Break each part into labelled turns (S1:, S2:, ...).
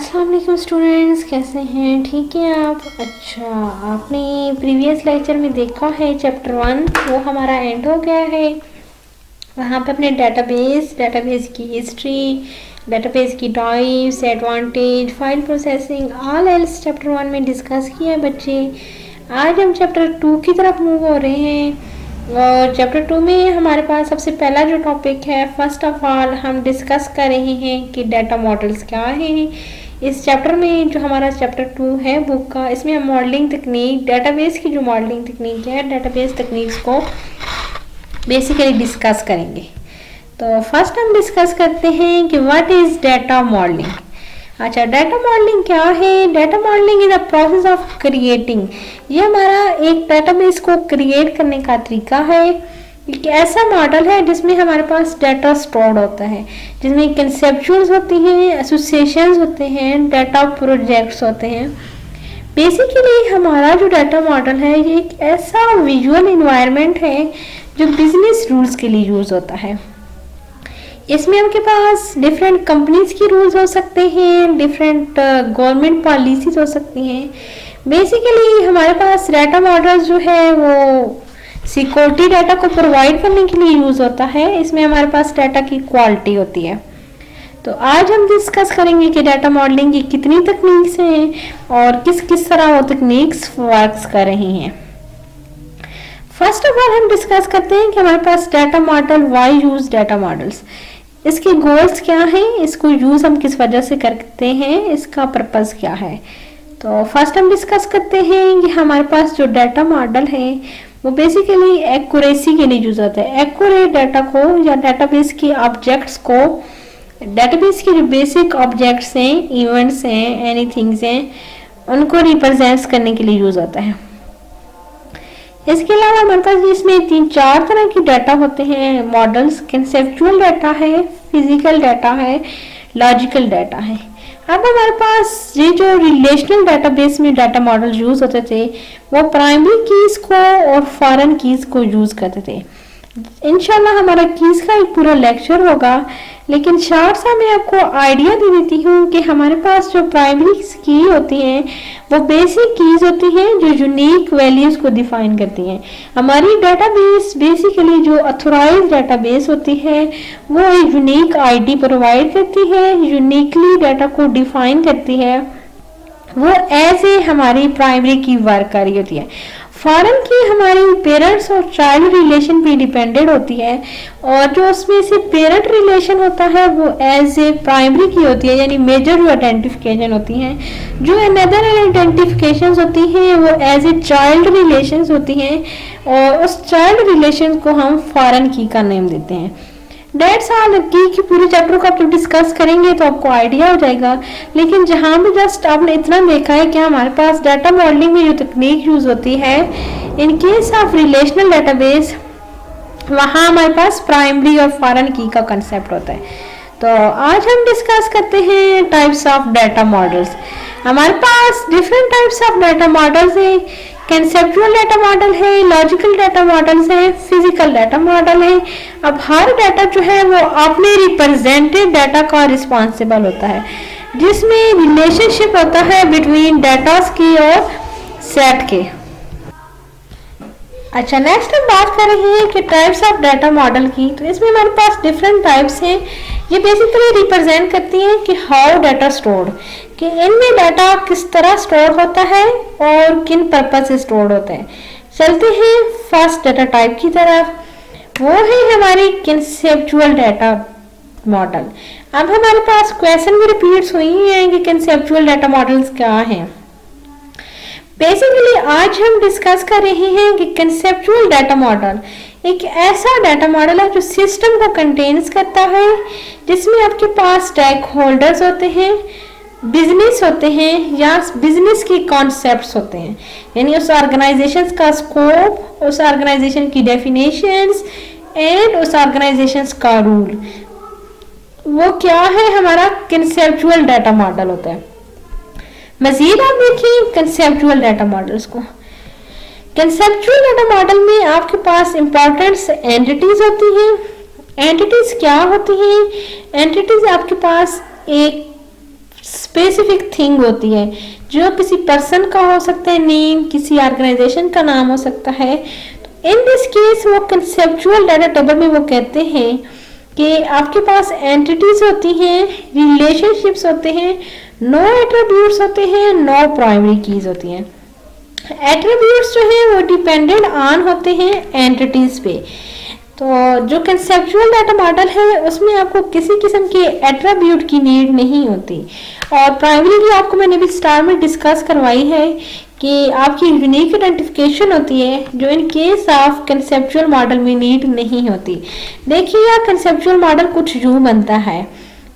S1: अस्सलाम वालेकुम स्टूडेंट्स, कैसे हैं? ठीक है आप? अच्छा, आपने प्रीवियस लेक्चर में देखा है चैप्टर 1 वो हमारा एंड हो गया है। वहाँ पे अपने डेटाबेस की हिस्ट्री, डेटाबेस की types, advantage, file processing all else chapter 1 में डिस्कस किया है बच्चे। आज हम चैप्टर 2 की तरफ मूव हो रहे हैं और चैप्टर 2 में हमारे पास सबसे पहला जो टॉपिक है, फर्स्ट ऑफ ऑल हम डिस्कस कर रहे हैं कि डाटा मॉडल्स क्या हैं। इस चैप्टर में जो हमारा चैप्टर 2 है बुक का, इसमें हम मॉडलिंग तकनीक, डेटाबेस की जो मॉडलिंग तकनीक है, डेटाबेस तकनीक्स को बेसिकली डिस्कस करेंगे। तो फर्स्ट हम डिस्कस करते हैं कि व्हाट इज़ डाटा मॉडलिंग। अच्छा, डाटा मॉडलिंग क्या है? Data modelling is a process of creating. ये हमारा एक डाटाबेस को क्रिएट करने का तरीका है। एक ऐसा मॉडल है जिसमें हमारे पास डाटा स्टोर्ड होता है, जिसमें कंसेप्चुअल्स होती हैं, एसोसिएशंस होते हैं, डाटा प्रोजेक्ट्स होते हैं। बेसिकली हमारा जो डाटा मॉडल है ये एक ऐसा विजुअल इन्वायरमेंट है जो बिजनेस रूल्स के लिए यूज होता है। इसमें आपके पास डिफरेंट कंपनीज की रूल्स हो सकते हैं, डिफरेंट गवर्नमेंट पॉलिसीज हो सकती हैं। बेसिकली हमारे पास डाटा मॉडल जो है वो सिक्योरिटी डाटा को प्रोवाइड करने के लिए यूज होता है। इसमें हमारे पास डाटा की क्वालिटी होती है। तो आज हम डिस्कस करेंगे कि डाटा मॉडलिंग की कितनी तकनीक्स हैं और किस किस तरह वो तकनीक्स वर्क्स कर रही हैं। फर्स्ट ऑफ ऑल हम डिस्कस करते हैं कि हमारे पास data model, why use data models, इसके गोल्स क्या हैं, इसको यूज हम किस वजह से करते हैं, इसका पर्पस क्या है। तो फर्स्ट हम डिस्कस करते हैं कि हमारे पास जो डाटा मॉडल है वो बेसिकली एक्यूरेसी के लिए यूज होता है। एक्यूरेट डाटा को या डेटाबेस के ऑब्जेक्ट्स को, डेटाबेस के जो बेसिक ऑब्जेक्ट्स हैं, इवेंट्स हैं, एनीथिंग्स हैं, उनको रिप्रेजेंट करने के लिए यूज होता है। इसके अलावा हमारे पास इसमें 3-4 तरह की डाटा होते हैं मॉडल्स। कंसेप्चुअल डाटा है, फिजिकल डाटा है, लॉजिकल डाटा है। अब हमारे पास ये जो रिलेशनल डाटाबेस में डाटा मॉडल यूज होते थे वो प्राइमरी कीज को और फॉरेन कीज को यूज करते थे। इंशाल्लाह हमारा कीज का एक पूरा लेक्चर होगा, लेकिन शॉर्ट सा मैं आपको आइडिया दे देती हूँ कि हमारे पास जो प्राइमरी की होती हैं वो बेसिक कीज होती हैं जो यूनिक वैल्यूज को डिफाइन करती हैं। हमारी डाटाबेस बेसिकली जो ऑथोराइज्ड डाटाबेस होती है वो एक यूनिक आईडी प्रोवाइड करती है, यूनिकली डाटा को डिफाइन करती है। वो ऐसे हमारी प्राइमरी की वर्क कर रही होती है। फॉरेन की हमारी पेरेंट्स और चाइल्ड रिलेशन पे डिपेंडेंट होती है और जो उसमें से पेरेंट रिलेशन होता है वो एज ए प्राइमरी की होती है, यानी मेजर जो आइडेंटिफिकेशन होती हैं। जो अनदर आइडेंटिफिकेशंस होती हैं वो एज ए चाइल्ड रिलेशंस होती हैं और उस चाइल्ड रिलेशन को हम फॉरेन की का नेम देते हैं। डेट्स ऑल की पूरे चैप्टर को आप जब डिस्कस करेंगे तो आपको आइडिया हो जाएगा, लेकिन जहाँ भी जस्ट आपने इतना देखा है कि हमारे पास डाटा मॉडलिंग में जो तकनीक यूज होती है इन केस ऑफ रिलेशनल डाटाबेस, वहाँ हमारे पास प्राइमरी और फॉरेन की का कंसेप्ट होता है। तो आज हम डिस्कस करते हैं टाइप्स ऑफ डाटा मॉडल्स। हमारे पास different types of data models हैं। कंसेप्चुअल डाटा मॉडल है, लॉजिकल डाटा मॉडल्स है, फिजिकल डाटा मॉडल है। अब हर डाटा जो है वो अपने रिप्रेजेंटेड डाटा का रिस्पॉन्सिबल होता है, जिसमें रिलेशनशिप होता है बिटवीन डाटास की और सेट के। अच्छा, नेक्स्ट हम बात कर रहे हैं कि टाइप्स ऑफ डाटा मॉडल की। तो इसमें हमारे पास डिफरेंट टाइप्स हैं। ये बेसिकली रिप्रेजेंट करती हैं कि हाउ डाटा स्टोर्ड, कि इनमें डाटा किस तरह स्टोर होता है और किन पर्पस से स्टोर होता है। चलते हैं फर्स्ट डाटा टाइप की तरफ, वो है हमारी कंसेप्चुअल डाटा मॉडल। अब हमारे पास क्वेश्चन भी रिपीट्स हुई हैं कि कंसेप्चुअल डाटा मॉडल्स क्या हैं। बेसिकली आज हम डिस्कस कर रहे हैं कि कंसेप्चुअल डाटा मॉडल एक ऐसा डाटा मॉडल है जो सिस्टम को कंटेन्स करता है, जिसमें आपके पास स्टेक होल्डर्स होते हैं, बिजनेस होते हैं या बिजनेस के कॉन्सेप्ट्स होते हैं, यानी उस ऑर्गेनाइजेशन का स्कोप, उस ऑर्गेनाइजेशन की डेफिनेशंस एंड उस ऑर्गेनाइजेशन का रूल, वो क्या है, हमारा कंसेप्चुअल डाटा मॉडल होता है। मजीद आप देखिए कंसेप्चुअल डाटा मॉडल्स को। कंसेप्चुअल डाटा मॉडल में आपके पास इंपॉर्टेंट एंटिटीज होती हैं। एंटिटीज क्या होती हैं? एंटिटीज आपके पास एक स्पेसिफिक थिंग होती है, जो किसी पर्सन का हो सकता है नेम, किसी ऑर्गेनाइजेशन का नाम हो सकता है। इन दिस केस वो कंसेप्चुअल डाटा टेबल में वो कहते हैं कि आपके पास एंटिटीज होती हैं, रिलेशनशिप्स होते हैं, नो एट्रीब्यूट्स होते हैं, नो प्राइमरी कीज होती हैं। एट्रीब्यूट्स जो है वो डिपेंडेंट ऑन होते हैं एंटिटीज पे। तो जो कंसेप्चुअल डाटा मॉडल है उसमें आपको किसी किस्म के एट्रीब्यूट की नीड नहीं होती। और प्राइमरी आपको मैंने भी स्टार में डिस्कस करवाई है कि आपकी यूनिक आइडेंटिफिकेशन होती है, जो इन केस ऑफ कंसेप्चुअल मॉडल में नीड नहीं होती। देखिए यार, कंसेप्चुअल मॉडल कुछ यूं बनता है।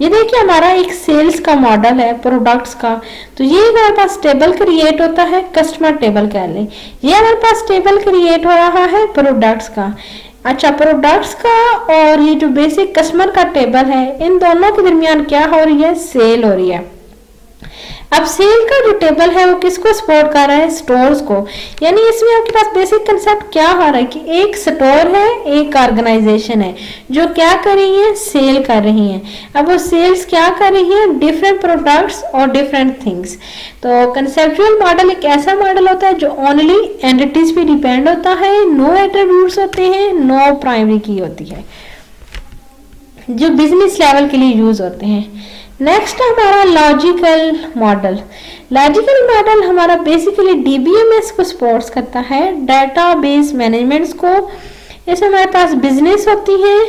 S1: ये देखिए हमारा एक सेल्स का मॉडल है, प्रोडक्ट्स का। तो ये हमारे पास टेबल क्रिएट होता है, कस्टमर टेबल कह लें। ये हमारे पास टेबल क्रिएट हो रहा है प्रोडक्ट्स का। अच्छा, प्रोडक्ट्स का और ये जो बेसिक कस्टमर का टेबल है, इन दोनों के दरमियान क्या हो रही है? सेल हो रही है। अब सेल का जो टेबल है वो किसको सपोर्ट कर रहा है? स्टोर्स को। यानी इसमें आपके पास बेसिक कंसेप्ट क्या हो रहा है कि एक स्टोर है, एक ऑर्गेनाइजेशन है जो क्या कर रही है? सेल कर रही है। अब वो सेल्स क्या कर रही है? डिफरेंट प्रोडक्ट्स और डिफरेंट थिंग्स। तो कंसेप्चुअल मॉडल एक ऐसा मॉडल होता है जो ओनली एंटिटीज पे डिपेंड होता है, नो एट्रीब्यूट्स होते हैं, नो प्राइमरी की होती है, जो बिजनेस लेवल के लिए यूज होते हैं। नेक्स्ट हमारा लॉजिकल मॉडल। लॉजिकल मॉडल हमारा बेसिकली डीबीएमएस को सपोर्ट्स करता है, डाटाबेस मैनेजमेंट्स को। इसमें हमारे पास बिजनेस होती हैं,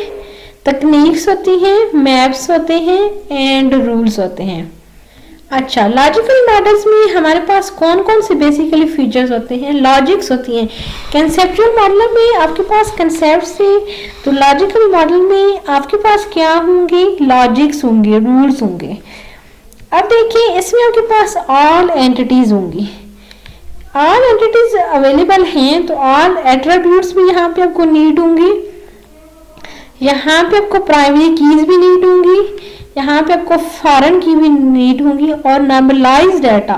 S1: तकनीक्स होती हैं, मैप्स होते हैं एंड रूल्स होते हैं। अच्छा, लॉजिकल मॉडल्स में हमारे पास कौन कौन से बेसिकली फीचर्स होते हैं? लॉजिक्स होती हैं। कंसेप्चुअल मॉडल में आपके पास कंसेप्ट से, तो लॉजिकल मॉडल में आपके पास क्या होंगे? लॉजिक्स होंगे, रूल्स होंगे। अब देखिए इसमें आपके पास ऑल एंटिटीज होंगी। ऑल एंटिटीज अवेलेबल हैं, तो ऑल एट्रीब्यूट्स भी यहाँ पे आपको नीड होंगी। यहाँ पे आपको प्राइमरी कीज भी नीड होंगी, यहाँ पे आपको फॉरेन की भी नीड होगी। और नॉर्मलाइज डाटा,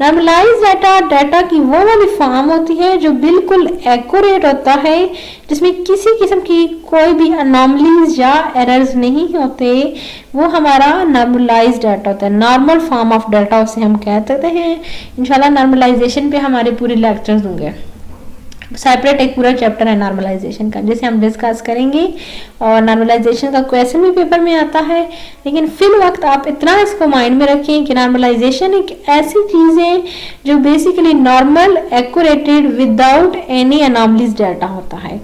S1: नॉर्मलाइज डाटा की वो वाली फॉर्म होती है जो बिल्कुल एक्यूरेट होता है, जिसमें किसी किस्म की कोई भी अनॉमलीज या एरर्स नहीं होते। वो हमारा नॉर्मलाइज डाटा होता है, नॉर्मल फॉर्म ऑफ डाटा उसे हम कह सकते हैं। इंशाल्लाह नॉर्मलाइजेशन पे हमारे पूरे लेक्चर्स होंगे, सेपरेट एक पूरा चैप्टर है नॉर्मलाइजेशन का, जिसे हम डिस्कस करेंगे। और नॉर्मलाइजेशन का क्वेश्चन भी पेपर में आता है, लेकिन फिल वक्त आप इतना इसको माइंड में रखें कि नॉर्मलाइजेशन एक ऐसी चीज़ है जो basically normal, accurated, without any anomalies data होता है।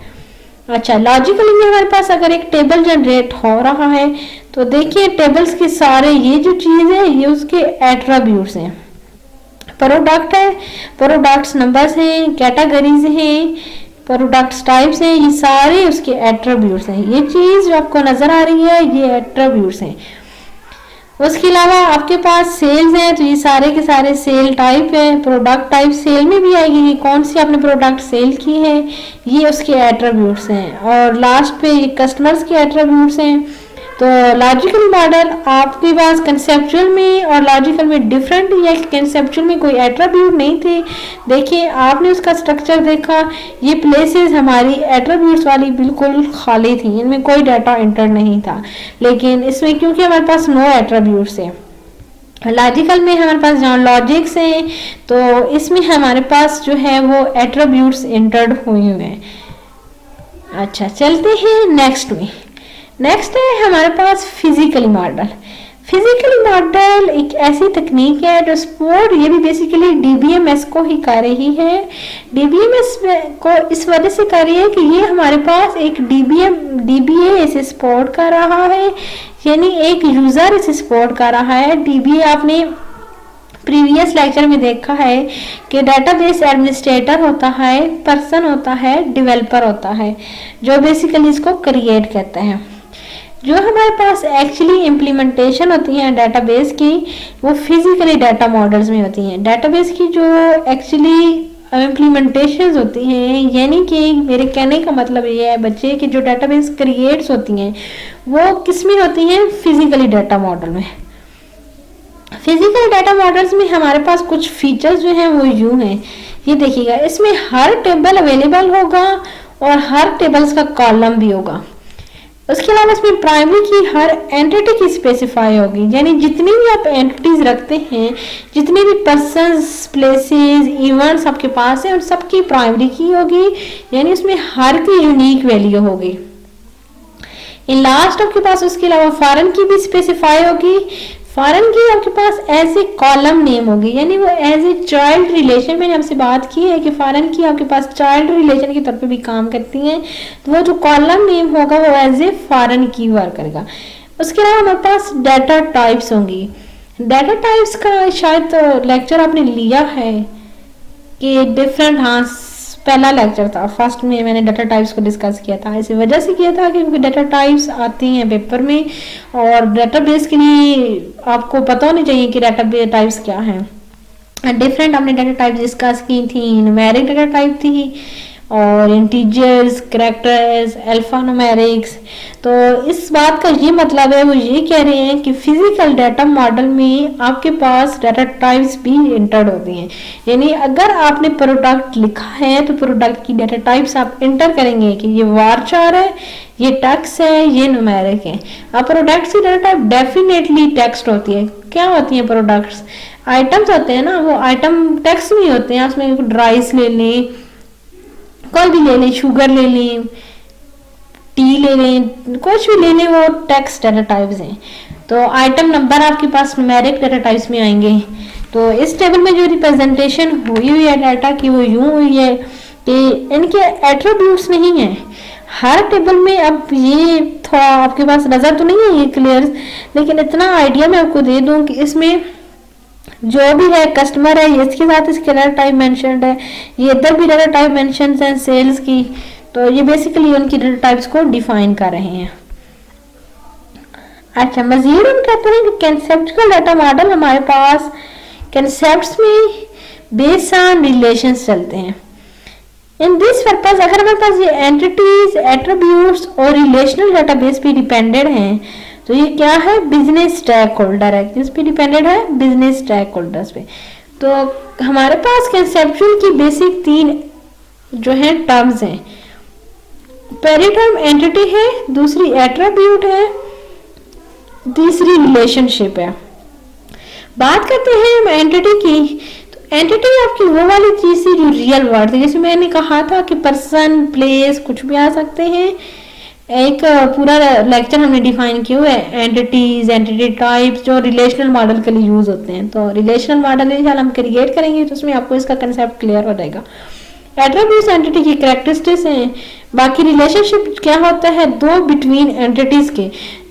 S1: अच्छा, लॉजिकली में हमारे पास अगर एक टेबल जनरेट हो रहा है, तो देखिए टेबल्स के सारे ये जो चीज़ है ये उसके एट्रीब्यूट्स हैं। प्रोडक्ट है, प्रोडक्ट्स नंबर्स हैं, कैटेगरीज हैं, प्रोडक्ट्स टाइप्स हैं, ये सारे उसके एट्रीब्यूट्स हैं। ये चीज़ जो आपको नजर आ रही है ये एट्रीब्यूट्स हैं। उसके अलावा आपके पास सेल्स हैं, तो ये सारे के सारे सेल टाइप है। प्रोडक्ट टाइप सेल में भी आएगी कि कौन सी आपने प्रोडक्ट सेल की है, ये उसके एट्रीब्यूट्स हैं। और लास्ट पे ये कस्टमर्स के एट्रीब्यूट्स हैं। तो लॉजिकल मॉडल आपके पास कंसेप्चुअल में और लॉजिकल में डिफरेंट, या कंसेप्चुअल में कोई एट्रीब्यूट नहीं थे। देखिए आपने उसका स्ट्रक्चर देखा, ये प्लेसेस हमारी एट्रीब्यूट्स वाली बिल्कुल खाली थी, इनमें कोई डाटा एंटर नहीं था। लेकिन इसमें क्योंकि हमारे पास नो एट्रीब्यूट्स है, लॉजिकल में हमारे पास जहाँ लॉजिक्स हैं, तो इसमें हमारे पास जो है वो एट्रीब्यूट्स एंटर्ड हुए हुए हैं। अच्छा, चलते हैं नेक्स्ट में। नेक्स्ट है हमारे पास फिजिकल मॉडल। फिजिकल मॉडल एक ऐसी तकनीक है जो सपोर्ट, ये भी बेसिकली डीबीएमएस को ही कर रही है। डीबीएमएस को इस वजह से कर रही है कि ये हमारे पास एक डीबीए इसे सपोर्ट कर रहा है, यानी एक यूजर इसे सपोर्ट कर रहा है। डीबीए आपने प्रीवियस लेक्चर में देखा है कि डेटाबेस एडमिनिस्ट्रेटर होता है, पर्सन होता है, डेवलपर होता है, जो बेसिकली इसको क्रिएट करते हैं। जो हमारे पास एक्चुअली इम्प्लीमेंटेशन होती है डेटाबेस की, वो फिजिकली डाटा मॉडल्स में होती हैं। डेटाबेस की जो एक्चुअली इम्प्लीमेंटेशंस होती हैं, यानी कि मेरे कहने का मतलब ये है बच्चे कि जो डेटाबेस क्रिएट्स होती हैं वो किस में होती हैं? फिजिकली डाटा मॉडल में। फिजिकल डाटा मॉडल्स में हमारे पास कुछ फीचर्स जो हैं वो यूं हैं, ये देखिएगा, इसमें हर टेबल अवेलेबल होगा और हर टेबल्स का कॉलम भी होगा। उसके अलावा इसमें प्राइमरी की हर एंटिटी की स्पेसिफाई होगी, यानी जितनी भी आप एंटिटीज रखते हैं, जितने भी पर्सन्स, प्लेसेस, इवेंट्स आपके पास है, उन सबकी प्राइमरी की होगी, यानी उसमें हर की यूनिक वैल्यू होगी। इन लास्ट आपके पास उसके अलावा फॉरेन की भी स्पेसिफाई होगी। फॉरेन की आपके पास एज ए कॉलम नेम होगी, यानी वो एज ए चाइल्ड रिलेशन, मैंने आपसे बात की है कि फॉरेन की आपके पास चाइल्ड रिलेशन के तौर पे भी काम करती हैं, तो वो जो कॉलम नेम होगा वो एज ए फॉरेन की वर्क करेगा। उसके अलावा हमारे पास डाटा टाइप्स होंगी। डाटा टाइप्स का शायद लेक्चर आपने लिया है कि डिफरेंट, हाँ पहला लेक्चर था, फर्स्ट में मैंने डाटा टाइप्स को डिस्कस किया था। इसी वजह से किया था क्योंकि डाटा टाइप्स आती हैं पेपर में, और डाटाबेस के लिए आपको पता होनी चाहिए कि डाटा टाइप्स क्या हैं। डिफरेंट हमने डाटा टाइप्स डिस्कस की थी। न्यूमेरिक डाटा टाइप थी, और इंटीजर्स, कैरेक्टर्स, अल्फा न्यूमेरिक्स। तो इस बात का ये मतलब है, वो ये कह रहे हैं कि फिजिकल डाटा मॉडल में आपके पास डाटा टाइप्स भी इंटर्ड होती हैं, यानी अगर आपने प्रोडक्ट लिखा है तो प्रोडक्ट की डाटा टाइप्स आप इंटर करेंगे कि ये वारचार है, ये टेक्स्ट है, ये न्यूमेरिक है। अब प्रोडक्ट्स की डाटा टाइप डेफिनेटली टेक्स्ट होती है। क्या होती है प्रोडक्ट्स? आइटम्स होते हैं ना, वो आइटम टेक्स्ट नहीं होते हैं। उसमें राइस ले लें, कोई भी ले लें, शुगर ले लें, टी ले लें, कुछ भी ले लें, वो टेक्स्ट डाटा टाइप्स हैं। तो आइटम नंबर आपके पास न्यूमेरिक डाटा टाइप्स में आएंगे। तो इस टेबल में जो रिप्रेजेंटेशन हुई है डाटा की, वो यूं हुई है कि इनके एट्रीब्यूट्स नहीं है हर टेबल में। अब ये थोड़ा आपके पास नजर तो नहीं है ये क्लियर, लेकिन इतना आइडिया मैं आपको दे दूं कि इसमें जो भी है कस्टमर है, ये इसके साथ इसके डाटा टाइप मेंशन्ड है, ये इधर भी डाटा टाइप मेंशन्ड है सेल्स की। तो ये बेसिकली उनकी डाटा टाइप्स को डिफाइन कर रहे हैं। अच्छा, मजीद हम कहते हैं कि कंसेप्चुअल डाटा मॉडल हमारे पास कंसेप्ट्स में बेस्ड ऑन रिलेशंस चलते हैं। इन दिस पर्पस अगर हमारे पास ये एंटिटीज, एट्रीब्यूट्स और रिलेशनल डाटाबेस पे डिपेंडेड हैं, तो ये क्या है? बिजनेस स्टेक होल्डर है। किस पे डिपेंडेड है? बिजनेस स्टेक होल्डर्स पे। तो हमारे पास कंसेप्चुअल की बेसिक 3 जो है टर्म्स हैं। पहली टर्म एंटिटी है, दूसरी एट्रीब्यूट है, तीसरी रिलेशनशिप है। बात करते हैं हम एंटिटी की। तो एंटिटी आपकी वो वाली चीज थी जो रियल वर्ड थी, जैसे मैंने कहा था कि पर्सन, प्लेस, कुछ भी आ सकते हैं। एक पूरा लेक्चर हमने डिफाइन किया हुआ है एंटिटीज, एंटिटी टाइप्स जो रिलेशनल मॉडल के लिए यूज होते हैं। तो रिलेशनल मॉडल इंशाल्लाह हम क्रिएट करेंगे तो उसमें आपको इसका कंसेप्ट क्लियर हो जाएगा। एट्रीब्यूट्स एंटिटी की कैरेक्टरिस्टिक्स हैं। बाकी रिलेशनशिप क्या होता है? दो बिटवीन एंटिटीज के,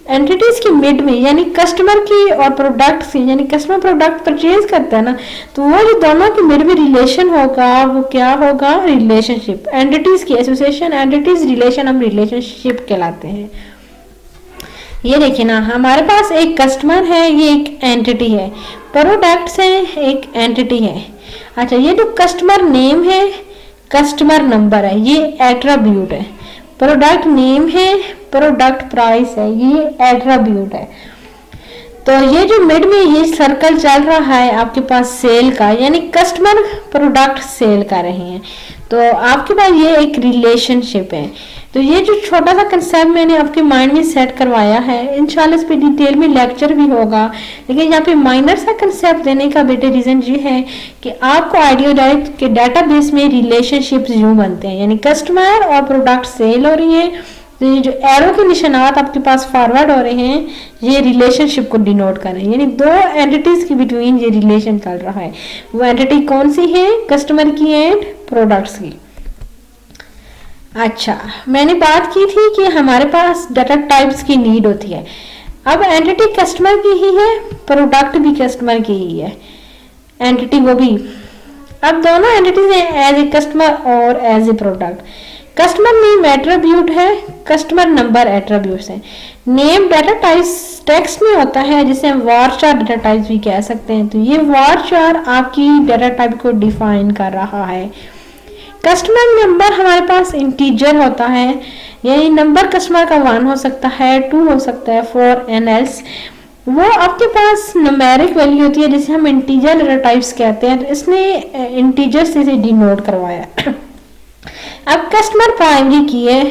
S1: एंटिटीज के मिड में, यानी कस्टमर की और प्रोडक्ट की, यानी कस्टमर प्रोडक्ट परचेज करता है ना, तो वो जो दोनों के मिड में रिलेशन होगा वो क्या होगा? रिलेशनशिप। एंटिटीज की एसोसिएशन, एंटिटीज रिलेशन हम रिलेशनशिप कहलाते हैं। ये देखिए ना, हमारे पास एक कस्टमर है, ये एक एंटिटी है। प्रोडक्ट्स है, एक एंटिटी है। अच्छा, ये जो कस्टमर नेम है, कस्टमर नंबर है, ये एट्रीब्यूट है। प्रोडक्ट नेम है, प्रोडक्ट प्राइस है, ये एट्रीब्यूट है। तो ये जो मिड में ये सर्कल चल रहा है आपके पास सेल का, यानी कस्टमर प्रोडक्ट सेल कर रहे हैं, तो आपके पास ये एक रिलेशनशिप है। तो ये जो छोटा सा कंसेप्ट मैंने आपके माइंड में सेट करवाया है, इंशाल्लाह इस पे डिटेल में लेक्चर भी होगा, लेकिन यहाँ पे माइनर सा कंसेप्ट देने का बेटे रीजन ये है कि आपको आइडिया हो जाए कि डाटाबेस में रिलेशनशिप्स यूं बनते हैं, यानी कस्टमर और प्रोडक्ट सेल हो रही है। तो ये जो एरो के निशानात आपके पास फॉरवर्ड हो रहे हैं, ये रिलेशनशिप को डिनोट कर रहे हैं, यानी दो एंटिटीज के बिटवीन ये रिलेशन चल रहा है। वो एंटिटी कौन सी है? कस्टमर की एंड प्रोडक्ट्स की। अच्छा, मैंने बात की थी कि हमारे पास डाटा टाइप्स की नीड होती है। अब एंटिटी कस्टमर की ही है, प्रोडक्ट भी कस्टमर की ही है, एंटिटी वो भी। अब दोनों एंटिटीज हैं, एज ए कस्टमर और as a product. Customer name attribute है, कस्टमर नंबर एट्रीब्यूट्स है। नेम डाटा टाइप्स टेक्स्ट में होता है, जिसे हम वारचार डाटा टाइप्स भी कह सकते हैं। तो ये वारचार आपकी डाटा टाइप को डिफाइन कर रहा है। कस्टमर नंबर हमारे पास इंटीजर होता है, यानी नंबर कस्टमर का 1 हो सकता है, 2 हो सकता है, 4 एंड एल्स। वो आपके पास न्यूमेरिक वैल्यू होती है, जिसे हम इंटीजर डाटा टाइप्स कहते हैं। इसने इंटीजर से डिनोट करवाया। अब कस्टमर प्राइमरी की है,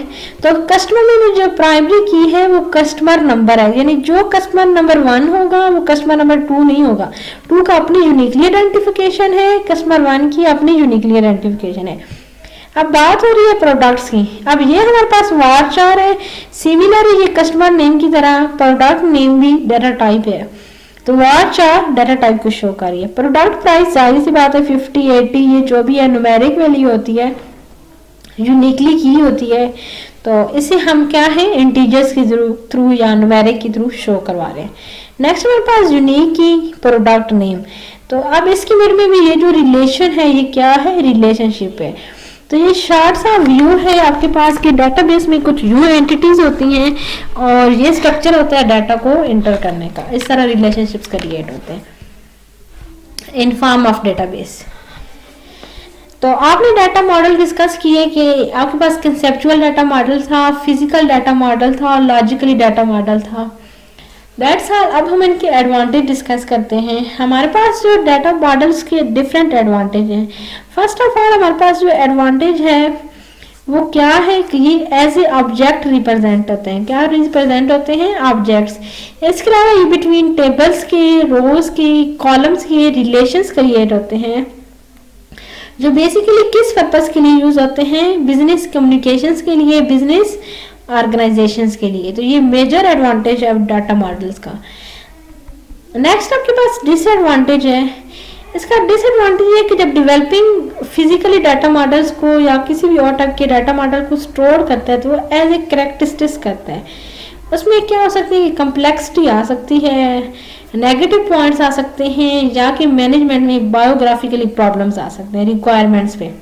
S1: तो कस्टमर में जो प्राइमरी की है वो कस्टमर नंबर है, यानी जो कस्टमर नंबर 1 होगा वो कस्टमर नंबर 2 नहीं होगा। 2 का अपनी यूनिकली आइडेंटिफिकेशन है, कस्टमर 1 की अपनी यूनिकली आइडेंटिफिकेशन है। अब बात हो रही है प्रोडक्ट्स की। अब ये हमारे पास वारचार है, सिमिलर ये कस्टमर नेम की तरह प्रोडक्ट नेम भी डाटा टाइप है, तो वारचार डाटा टाइप को शो कर रही है। प्रोडक्ट प्राइस जाहिर सी बात है 50, 80 ये जो भी है न्यूमेरिक वैल्यू होती है, यूनिकली की होती है, तो इसे हम क्या है इंटीजर्स के थ्रू या न्यूमेरिक के थ्रू शो करवा रहे हैं। नेक्स्ट हमारे पास यूनिक की प्रोडक्ट नेम, तो अब इसके मेरे में भी ये जो रिलेशन है ये क्या है, रिलेशनशिप है। तो ये शॉर्ट सा व्यू है आपके पास कि डेटाबेस में कुछ यूं एंटिटीज होती हैं और ये स्ट्रक्चर होता है डाटा को इंटर करने का, इस तरह रिलेशनशिप्स क्रिएट होते हैं इन फॉर्म ऑफ डेटाबेस। तो आपने डाटा मॉडल डिस्कस किए कि आपके पास कंसेप्चुअल डाटा मॉडल था, फिजिकल डाटा मॉडल था और लॉजिकली डाटा मॉडल था। That's all. अब हम इनके एडवांटेज डिस्कस करते हैं। हमारे पास जो डाटा मॉडल्स के डिफरेंट एडवांटेज हैं। फर्स्ट ऑफ ऑल हमारे पास जो एडवांटेज है वो क्या है कि ये एज ए ऑब्जेक्ट रिप्रेजेंट होते हैं। क्या रिप्रेजेंट होते हैं? ऑब्जेक्ट्स। इसके अलावा ये बिटवीन टेबल्स के, रोज के, कॉलम्स के रिलेशंस क्रिएट होते हैं जो बेसिकली किस पर्पस के लिए यूज होते हैं? बिजनेस कम्युनिकेशंस के लिए, बिजनेस ऑर्गेनाइजेशंस के लिए। तो ये मेजर एडवांटेज है डाटा मॉडल्स का। नेक्स्ट आपके पास डिसएडवांटेज है। इसका डिसएडवांटेज है कि जब डेवलपिंग फिजिकली डाटा मॉडल्स को या किसी भी और टाइप के डाटा मॉडल को स्टोर करता है तो वो एज ए कैरेक्टरिस्टिक्स करता है। उसमें क्या हो सकती है कि कम्प्लेक्सिटी आ सकती है, नेगेटिव पॉइंट्स आ सकते हैं, या कि मैनेजमेंट में बायोग्राफिकली प्रॉब्लम्स आ सकते हैं रिक्वायरमेंट्स पे।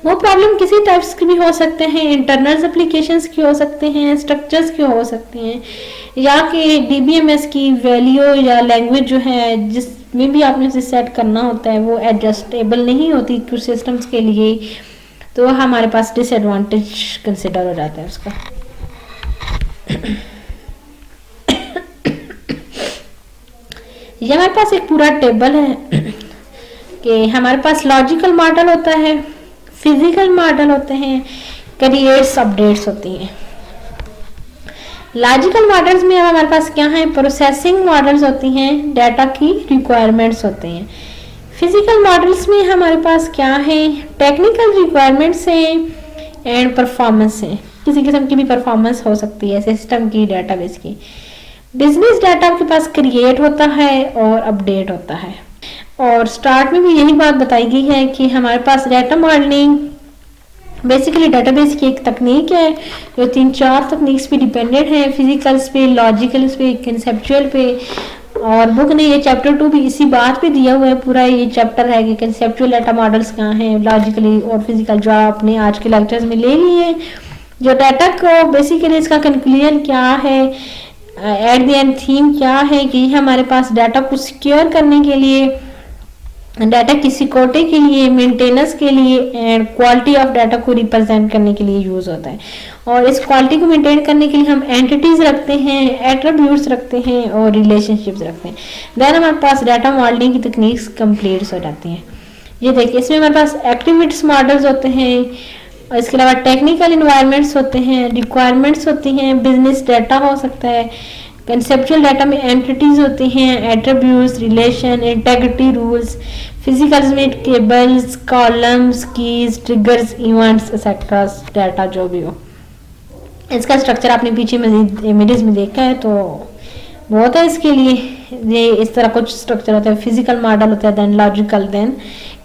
S1: वो प्रॉब्लम किसी टाइप्स के भी हो सकते हैं, इंटरनल एप्लीकेशंस की हो सकते हैं, स्ट्रक्चर्स की हो सकते हैं, या कि डीबीएमएस की वैल्यू या लैंग्वेज जो है जिसमें भी आपने उसे सेट करना होता है वो एडजस्टेबल नहीं होती कुछ सिस्टम्स के लिए, तो हमारे पास डिसएडवांटेज कंसिडर हो जाता है उसका। ये हमारे पास एक पूरा टेबल है कि हमारे पास लॉजिकल मॉडल होता है, फिजिकल मॉडल होते हैं, क्रिएट्स अपडेट्स होती हैं। लॉजिकल मॉडल्स में हमारे पास क्या है? प्रोसेसिंग मॉडल्स होती हैं, डाटा की रिक्वायरमेंट्स होते हैं। फिजिकल मॉडल्स में हमारे पास क्या है? टेक्निकल रिक्वायरमेंट्स हैं एंड परफॉर्मेंस है, किसी किस्म की भी परफॉर्मेंस हो सकती है सिस्टम की, डेटाबेस की। बिजनेस डाटा आपके पास क्रिएट होता है और अपडेट होता है। और स्टार्ट में भी यही बात बताई गई है कि हमारे पास डाटा मॉडलिंग बेसिकली डेटाबेस की एक तकनीक है जो 3-4 तकनीक्स पे डिपेंडेंट है, फिजिकल्स पे, लॉजिकल्स पे, कंसेप्चुअल पे। और बुक ने ये चैप्टर 2 भी इसी बात पे दिया हुआ है। पूरा ये चैप्टर है कि कंसेप्चुअल डाटा मॉडल्स कहाँ हैं, लॉजिकली और फिजिकल, जो आपने आज के लेक्चर्स में ले लिए। जो डाटा को बेसिकली इसका कंक्लूजन क्या है, एट द एंड थीम क्या है कि हमारे पास डाटा को सिक्योर करने के लिए, डाटा की सिक्योरिटी के लिए, मेंटेनेंस के लिए एंड क्वालिटी ऑफ डाटा को रिप्रेजेंट करने के लिए यूज होता है। और इस क्वालिटी को मेंटेन करने के लिए हम एंटिटीज रखते हैं, एट्रीब्यूट्स रखते हैं और रिलेशनशिप्स रखते हैं। देन हमारे पास डाटा मॉडलिंग की तकनीक्स कंप्लीट हो जाती हैं। ये देखिए इसमें हमारे पास एक्टिविटीज मॉडल्स होते हैं, और इसके अलावा टेक्निकल इन्वायरमेंट्स होते हैं, रिक्वायरमेंट्स होती हैं, बिजनेस डाटा हो सकता है, कंसेप्चुअल डाटा में एंटिटीज होती हैं, attributes, relation, integrity rules, physicals में tables, columns, keys, triggers, events etcetera data जो भी हो। इसका स्ट्रक्चर आपने पीछे मजीद इमेजेस में देखा है तो बहुत है इसके लिए। ये इस तरह कुछ स्ट्रक्चर होता है, फिजिकल मॉडल होता है, देन लॉजिकल, देन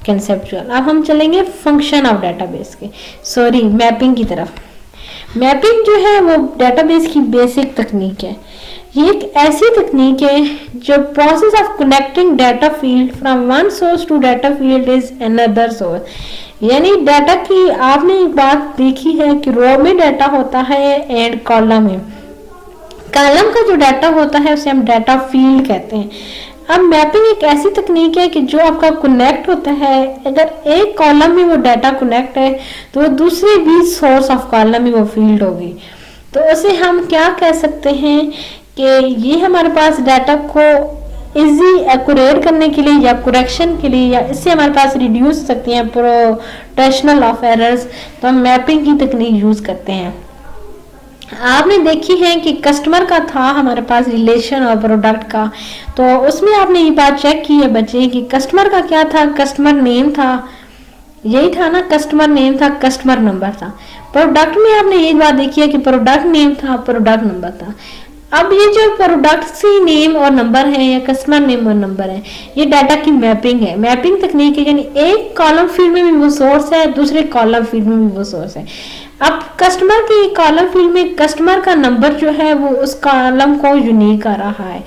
S1: कंसेप्चुअल। अब हम चलेंगे फंक्शन ऑफ डाटाबेस के, सॉरी मैपिंग की तरफ। मैपिंग जो है वो डाटाबेस की बेसिक तकनीक है। ये एक ऐसी तकनीक है जो process of connecting data field from one source to data field is another source. यानी डाटा की आपने एक बात देखी है कि रो में डाटा होता है एंड कॉलम में। कॉलम का जो डाटा होता है उसे हम डाटा फील्ड कहते हैं। अब मैपिंग एक ऐसी तकनीक है कि जो आपका कनेक्ट होता है, अगर एक कॉलम में वो डाटा कनेक्ट है तो वो दूसरे भी सोर्स ऑफ कॉलम में वो फील्ड होगी। तो उसे हम क्या कह सकते हैं कि ये हमारे पास डाटा को इजी एक्यूरेट करने के लिए या करेक्शन के लिए या इससे हमारे पास रिड्यूस हो सकती हैं प्रोटेक्शनल ऑफ एरर्स, तो हम मैपिंग की तकनीक यूज करते हैं। आपने देखी है कि कस्टमर का था हमारे पास रिलेशन और प्रोडक्ट का, तो उसमें आपने ये बात चेक की है बच्चे कि कस्टमर का क्या था, कस्टमर नेम था, यही था ना, कस्टमर नेम था, कस्टमर नंबर था। प्रोडक्ट में आपने यही बात देखी है कि प्रोडक्ट नेम था, प्रोडक्ट नंबर था। अब ये जो प्रोडक्ट की नेम और नंबर है या कस्टमर नेम और नंबर है, ये डाटा की मैपिंग है, मैपिंग तकनीक है। यानी एक कॉलम फील्ड में भी वो सोर्स है, दूसरे कॉलम फील्ड में भी वो सोर्स है। अब कस्टमर के कॉलम फील्ड में कस्टमर का नंबर जो है वो उस कॉलम को यूनिक कर रहा है,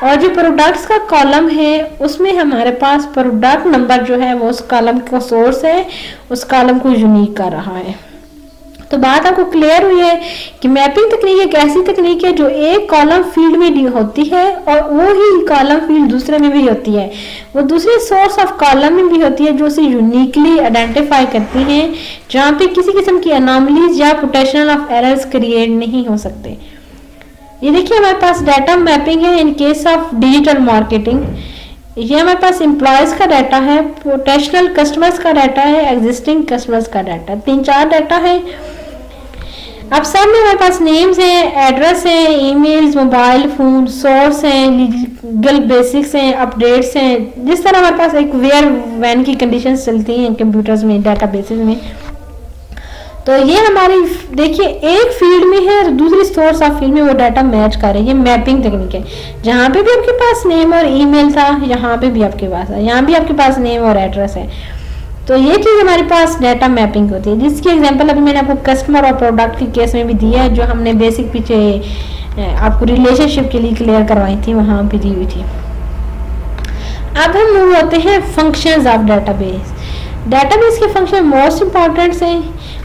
S1: और जो प्रोडक्ट्स का कॉलम है उसमें हमारे पास प्रोडक्ट नंबर जो है वो उस कॉलम का सोर्स है, उस कॉलम को यूनिक कर रहा है। तो बात आपको क्लियर हुई है कि मैपिंग तकनीक एक ऐसी तकनीक है जो एक कॉलम फील्ड में होती है और वो ही कॉलम फील्ड दूसरे में भी होती है, वो दूसरे सोर्स ऑफ कॉलम में भी होती है जो उसे यूनिकली आइडेंटिफाई करती हैं, जहाँ पे किसी किस्म की अनोमलीज या पोटेंशियल ऑफ एरर्स क्रिएट नहीं हो सकते। ये देखिए हमारे पास डाटा मैपिंग है इन केस ऑफ डिजिटल मार्केटिंग। ये हमारे पास एम्प्लॉयज का डाटा है, पोटेंशियल कस्टमर्स का डाटा है, एग्जिस्टिंग कस्टमर्स का डाटा, 3-4 डाटा है। अब सब में हमारे पास नेम्स हैं, एड्रेस है, ईमेल्स, मोबाइल फोन, सोर्स हैं, लीगल बेसिक्स हैं, अपडेट्स हैं। जिस तरह हमारे पास एक वेयर वैन की कंडीशंस चलती हैं कंप्यूटर्स में, डाटाबेसेस में, तो ये हमारी देखिए एक फील्ड में है और दूसरी सोर्स ऑफ फील्ड में वो डाटा मैच कर रही है। मैपिंग टेक्निक है, जहाँ पे भी आपके पास नेम और ईमेल था यहाँ पे भी आपके पास है, यहाँ भी आपके पास नेम और एड्रेस है। तो ये चीज़ हमारे पास डाटा मैपिंग होती है, जिसकी एग्जांपल अभी मैंने आपको कस्टमर और प्रोडक्ट के केस में भी दिया है, जो हमने बेसिक पीछे आपको रिलेशनशिप के लिए क्लियर करवाई थी, वहाँ पे दी हुई थी। अब हम मूव होते हैं फंक्शंस ऑफ डाटाबेस। डाटाबेस के फंक्शन मोस्ट इंपॉर्टेंट हैं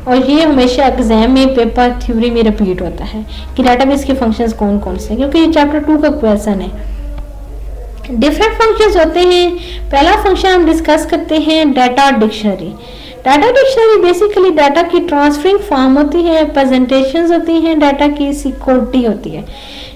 S1: और ये हमेशा एग्जाम में पेपर थ्योरी में रिपीट होता है कि डाटाबेस के फंक्शंस कौन कौन से हैं, क्योंकि ये चैप्टर 2 का क्वेश्चन है। डिफरेंट फंक्शंस होते हैं। पहला फंक्शन हम डिस्कस करते हैं data dictionary. Data dictionary basically data की ट्रांसफरिंग फॉर्म होती है, प्रेजेंटेशंस होती हैं, डाटा की सिक्योरिटी होती है,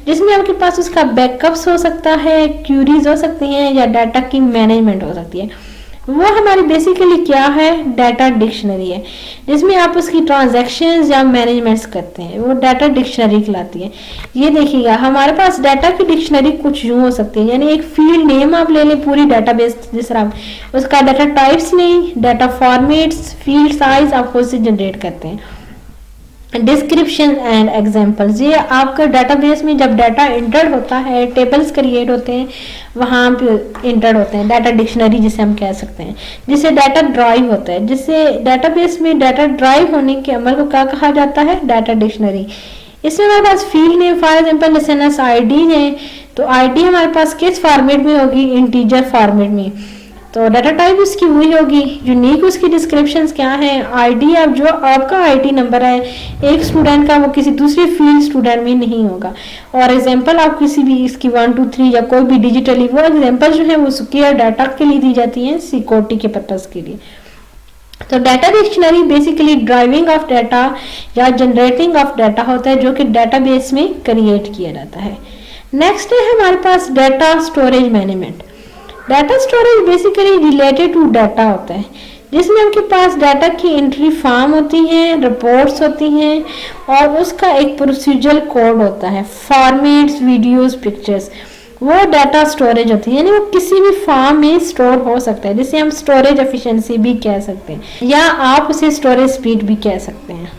S1: जिसमें आपके पास उसका बैकअप्स हो सकता है, क्यूरीज हो सकती हैं या डाटा की मैनेजमेंट हो सकती है। वो हमारी बेसिकली क्या है, डाटा डिक्शनरी है, जिसमें आप उसकी ट्रांजैक्शंस या मैनेजमेंट्स करते हैं, वो डाटा डिक्शनरी कहलाती है। ये देखिएगा हमारे पास डाटा की डिक्शनरी कुछ यूँ हो सकती है, यानी एक फील्ड नेम आप ले लें पूरी डाटाबेस, जिस तरह उसका डाटा टाइप्स नहीं, डाटा फॉर्मेट्स, फील्ड साइज आप उससे जनरेट करते हैं। डिस्क्रिप्शन एंड एग्जाम्पल्स, ये आपका डाटाबेस में जब डाटा इंटर होता है, टेबल्स क्रिएट होते हैं, वहाँ पे इंटर होते हैं, डाटा डिक्शनरी जिसे हम कह सकते हैं, जिससे डाटा ड्राइव होता है, जिससे डाटाबेस में डाटा ड्राइव होने के अमल को क्या कहा जाता है, डाटा डिक्शनरी। इसमें हमारे पास field name for example SNS ID है, तो आईडी हमारे पास किस फॉर्मेट में होगी, इंटीजर फॉर्मेट में, तो डाटा टाइप उसकी हुई होगी, यूनिक उसकी डिस्क्रिप्शंस क्या है, आईडी अब जो आपका आईडी नंबर है एक स्टूडेंट का वो किसी दूसरे फील्ड स्टूडेंट में नहीं होगा, और एग्जांपल आप किसी भी इसकी 1 2 3 या कोई भी डिजिटली वो एग्जांपल जो है वो सिक्योर डाटा के लिए दी जाती है, सिक्योरिटी के पर्पस के लिए। तो data dictionary basically driving of data या जनरेटिंग ऑफ डाटा होता है, जो कि डाटाबेस में क्रिएट किया जाता है। नेक्स्ट है हमारे पास data storage management. Data storage basically related to data होता है, जिसमें आपके पास डाटा की एंट्री फॉर्म होती है, रिपोर्ट्स होती हैं और उसका एक प्रोसीजरल कोड होता है, फॉर्मेट्स, वीडियोस, पिक्चर्स, वो डाटा स्टोरेज होती है, यानी वो किसी भी फॉर्म में स्टोर हो सकता है, जिसे हम स्टोरेज एफिशिएंसी भी कह सकते हैं या आप उसे स्टोरेज स्पीड भी कह सकते हैं।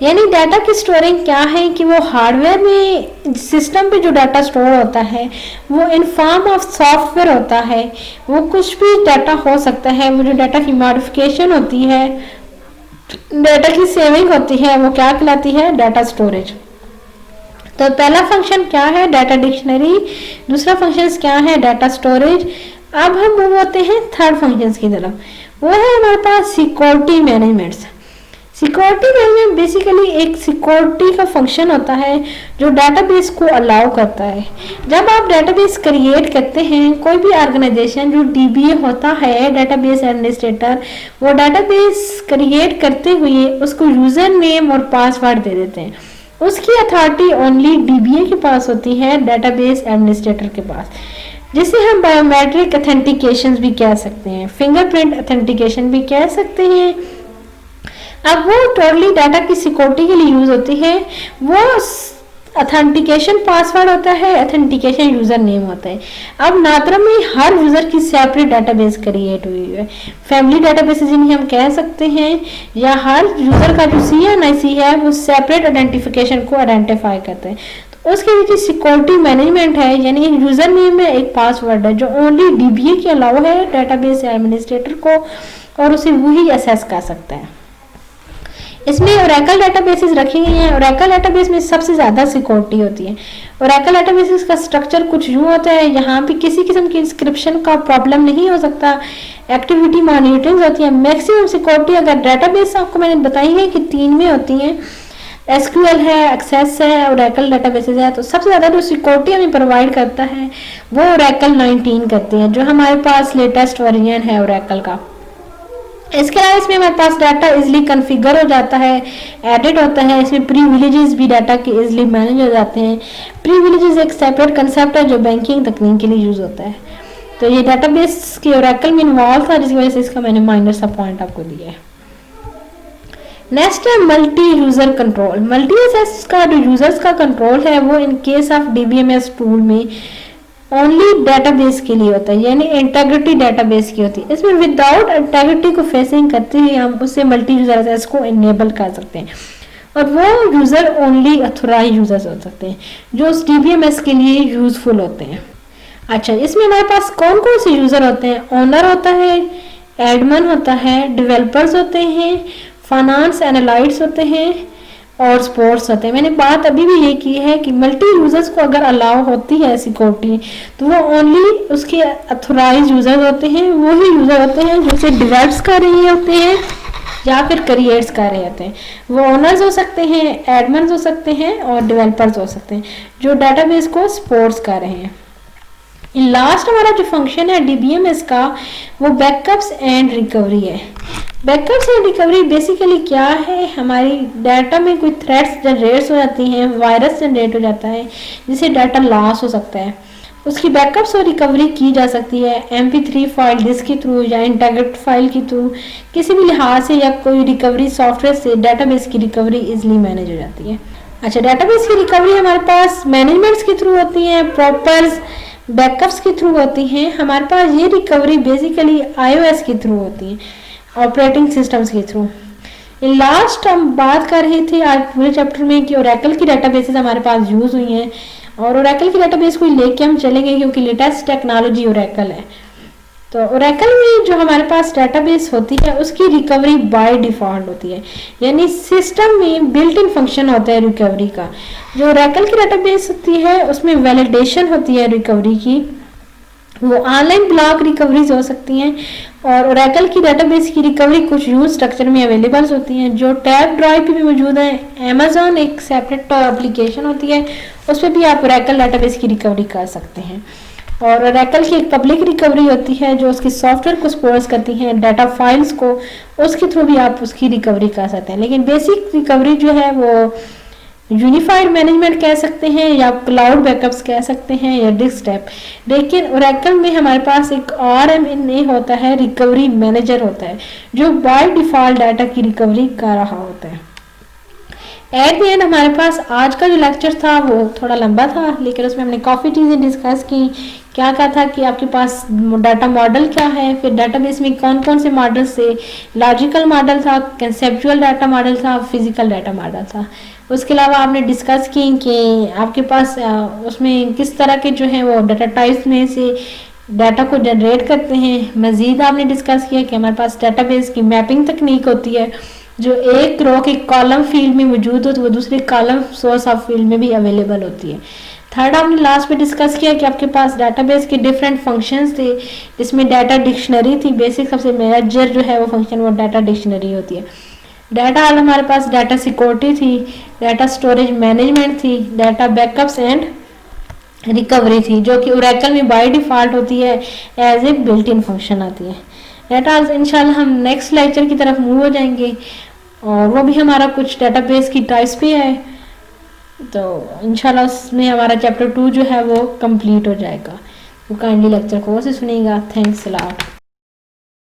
S1: यानी डाटा की स्टोरिंग क्या है कि वो हार्डवेयर में सिस्टम पे जो डाटा स्टोर होता है वो इन फॉर्म ऑफ सॉफ्टवेयर होता है, वो कुछ भी डाटा हो सकता है, वो जो डाटा की मॉडिफिकेशन होती है, डाटा की सेविंग होती है, वो क्या कहलाती है, डाटा स्टोरेज। तो पहला फंक्शन क्या है, डाटा डिक्शनरी, दूसरा फंक्शन क्या है, डाटा स्टोरेज। अब हम मूव होते हैं थर्ड फंक्शन की तरफ, वो है हमारे पास security management. Security management basically एक सिक्योरिटी का फंक्शन होता है जो डाटाबेस को अलाउ करता है। जब आप डाटाबेस क्रिएट करते हैं, कोई भी ऑर्गेनाइजेशन जो डीबीए होता है, डाटाबेस एडमिनिस्ट्रेटर, वो डाटाबेस क्रिएट करते हुए उसको यूजर नेम और पासवर्ड दे देते हैं, उसकी अथॉरिटी ओनली डीबीए के पास होती है, डेटाबेस एडमिनिस्ट्रेटर के पास, जिसे हम बायोमेट्रिक ऑथेंटिकेशन भी कह सकते हैं, फिंगरप्रिंट ऑथेंटिकेशन भी कह सकते हैं। अब वो टोटली डाटा की सिक्योरिटी के लिए यूज होती है। वो ऑथेंटिकेशन पासवर्ड होता है, ऑथेंटिकेशन यूजर नेम होता है। अब नात्रा में हर यूजर की सेपरेट डाटाबेस क्रिएट हुई है, फैमिली डाटाबेस जिन्हें हम कह सकते हैं, या हर यूजर का जो CNIC है वो सेपरेट आइडेंटिफिकेशन को आइडेंटिफाई करते हैं। तो उसके नीचे सिक्योरिटी मैनेजमेंट है, यानी यूजर नेम में एक पासवर्ड है जो ओनली डीबीए के अलावा है डेटाबेस एडमिनिस्ट्रेटर को, और उसे वही एसेस कर सकता है। इसमें ओरेकल डाटाबेसेस रखी गई हैं। ओरेकल डाटाबेस में सबसे ज़्यादा सिक्योरिटी होती है। ओरेकल डाटाबेसेस का स्ट्रक्चर कुछ यूँ होता है, यहाँ पे किसी किस्म की इंस्क्रिप्शन का प्रॉब्लम नहीं हो सकता, एक्टिविटी मॉनिटरिंग होती है। मैक्सिमम सिक्योरिटी अगर डाटाबेस आपको मैंने बताई है कि 3 में होती हैं, SQL है, एक्सेस है, ओरेकल डाटाबेसेस है। तो सबसे ज़्यादा जो सिक्योरिटी हमें प्रोवाइड करता है वो ओरेकल 19 करती है, जो हमारे पास लेटेस्ट वर्जन है ओरेकल का। इसके अलावा इसमें हमारे पास डाटा इजिली कॉन्फ़िगर हो जाता है, एडिट होता है। इसमें प्रीविलेजेस भी डाटा के इजिली मैनेज हो जाते हैं। प्रीविलेजेस एक सेपरेट कंसेप्ट है जो बैंकिंग तकनीक के लिए यूज होता है। तो ये डाटाबेस के ओरेकल में इन्वॉल्व था, जिसकी वजह से इसका मैंने माइनर सा पॉइंट आपको दिया है। नेक्स्ट है multi user control. Multi access का जो यूजर्स का कंट्रोल है वो in case of DBMS tool में ओनली डेटाबेस के लिए होता है, यानी इंटेग्रिटी डेटाबेस की होती है। इसमें विदाउट इंटेग्रिटी को फेसिंग करते हुए हम उससे मल्टी यूजर एसेस को इनेबल कर सकते हैं, और वो यूजर ओनली अथोराइज यूजर्स हो सकते हैं जो उस DBMS के लिए यूजफुल होते हैं। अच्छा, इसमें हमारे पास कौन कौन से यूजर होते हैं? ओनर होता है, एडमिन होता है, डेवलपर्स होते हैं, फाइनेंस एनालिस्ट्स होते हैं, और स्पोर्ट्स होते हैं। मैंने बात अभी भी ये की है कि मल्टी यूजर्स को अगर अलाउ होती है सिक्योरिटी, तो वो ओनली उसके अथोराइज यूजर्स होते हैं, वो ही यूजर होते हैं जो उसे डेवलप्स कर रहे होते हैं या फिर क्रिएट्स कर रहे होते हैं। वो ओनर्स हो सकते हैं, एडमिन्स हो सकते हैं, और डेवलपर्स हो सकते हैं जो डाटाबेस को सपोर्ट्स कर रहे हैं। लास्ट हमारा जो फंक्शन है DBMS का वो बैकअप्स एंड रिकवरी है। बैकअप्स एंड रिकवरी बेसिकली क्या है? हमारी डाटा में कोई थ्रेड्स जनरेट हो जाती हैं, वायरस जनरेट हो जाता है जिससे डाटा लॉस हो सकता है, उसकी बैकअप्स और रिकवरी की जा सकती है MP3 फाइल डिस्क के थ्रू या इंटीग्रेटेड फाइल के थ्रू, किसी भी लिहाज से, या कोई रिकवरी सॉफ्टवेयर से डाटाबेस की रिकवरी इजिली मैनेज हो जाती है। अच्छा, डाटाबेस की रिकवरी हमारे पास मैनेजमेंट्स के थ्रू होती है, प्रॉपर्स बैकअप्स के थ्रू होती हैं। हमारे पास ये रिकवरी बेसिकली iOS के थ्रू होती है, ऑपरेटिंग सिस्टम्स के थ्रू। लास्ट हम बात कर रहे थे आज पूरे चैप्टर में कि ओरेकल की डाटाबेसेस हमारे पास यूज हुई हैं, और ओरेकल की डाटाबेस को लेके हम चलेंगे क्योंकि लेटेस्ट टेक्नोलॉजी ओरेकल है। तो ओरेकल में जो हमारे पास डाटाबेस होती है उसकी रिकवरी बाय डिफॉल्ट होती है, यानी सिस्टम में बिल्ट इन फंक्शन होता है रिकवरी का। जो ओरेकल की डाटाबेस होती है उसमें वैलिडेशन होती है रिकवरी की, वो ऑनलाइन ब्लॉक रिकवरीज हो सकती हैं, और ओरेकल की डाटाबेस की रिकवरी कुछ यूज स्ट्रक्चर में अवेलेबल होती हैं जो टैब ड्राइव पे भी मौजूद है। अमेजोन एक सेपरेट एप्लीकेशन होती है, उस पर भी आप ओरेकल डाटाबेस की रिकवरी कर सकते हैं। और ओरेकल की एक पब्लिक रिकवरी होती है जो उसके सॉफ्टवेयर को सपोर्ट करती हैं, डाटा फाइल्स को, उसके थ्रू भी आप उसकी रिकवरी कर सकते हैं। लेकिन बेसिक रिकवरी जो है वो यूनिफाइड मैनेजमेंट कह सकते हैं, या क्लाउड बैकअप्स कह सकते हैं, या डिस्क स्टेप। लेकिन ओरेकल में हमारे पास एक RMA होता है, रिकवरी मैनेजर होता है, जो बाय डिफॉल्ट डाटा की रिकवरी कर रहा होता है। एट द एंड हमारे पास आज का जो लेक्चर था वो थोड़ा लंबा था, लेकिन उसमें हमने काफ़ी चीज़ें डिस्कस की। क्या क्या था कि आपके पास डाटा मॉडल क्या है, फिर डाटाबेस में कौन कौन से मॉडल से, लॉजिकल मॉडल था, कंसेप्चुअल डाटा मॉडल था, फिजिकल डाटा मॉडल था। उसके अलावा आपने डिस्कस की कि आपके पास उसमें किस तरह के जो हैं वो डाटा टाइप्स में से डाटा को जनरेट करते हैं। मज़ीद आपने डिस्कस किया कि हमारे पास डाटाबेस की मैपिंग तकनीक होती है, जो एक रो के कॉलम फील्ड में मौजूद हो तो वो दूसरे कॉलम सोर्स ऑफ फील्ड में भी अवेलेबल होती है। थर्ड आपने लास्ट में डिस्कस किया कि आपके पास डाटाबेस के डिफरेंट फंक्शंस थे, जिसमें डाटा डिक्शनरी थी। बेसिक सबसे मेजर जो है वो फंक्शन वो डाटा डिक्शनरी होती है। डाटा हाल हमारे पास डाटा सिक्योरिटी थी, डाटा स्टोरेज मैनेजमेंट थी, डाटा बैकअप्स एंड रिकवरी थी, जो कि ओरेकल में बाय डिफॉल्ट होती है, as a built in function आती है। डाटा इंशाल्लाह हम नेक्स्ट लेक्चर की तरफ मूव हो जाएंगे, और वो भी हमारा कुछ डाटाबेस की टाइप्स पे है। तो इंशाल्लाह उसमें हमारा चैप्टर 2 जो है वो कंप्लीट हो जाएगा। तो काइंडली लेक्चर को से सुनिएगा। Thanks a lot.